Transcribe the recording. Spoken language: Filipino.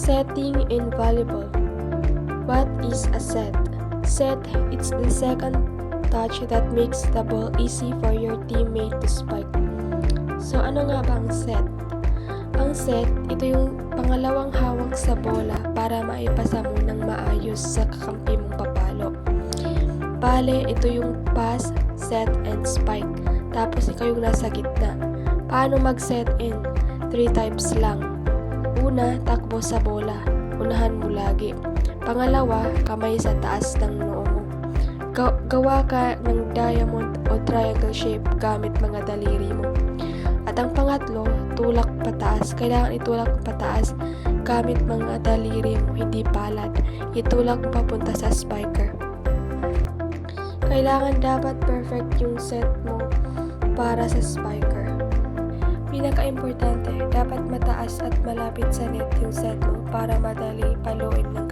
Setting in volleyball. What is a set? Set, it's the second touch that makes the ball easy for your teammate to spike. So ano nga ba ang set? Ang set, ito yung pangalawang hawak sa bola para maipasa mo ng maayos sa kakampi mong papalo. Bale, ito yung pass, set, and spike. Tapos ikaw yung nasa gitna. Paano mag-set in? 3 types lang. Una, takbo sa bola. Unahan mo lagi. Pangalawa, kamay sa taas ng noo mo. Gawa ka ng diamond o triangle shape gamit mga daliri mo. At ang pangatlo, tulak pataas. Kailangan itulak pataas gamit mga daliri mo, hindi palad. Itulak papunta sa spiker. Kailangan dapat perfect yung set mo para sa spiker. Pinaka-importante, dapat mataas at malapit sa net yung set mo para madali paluin ng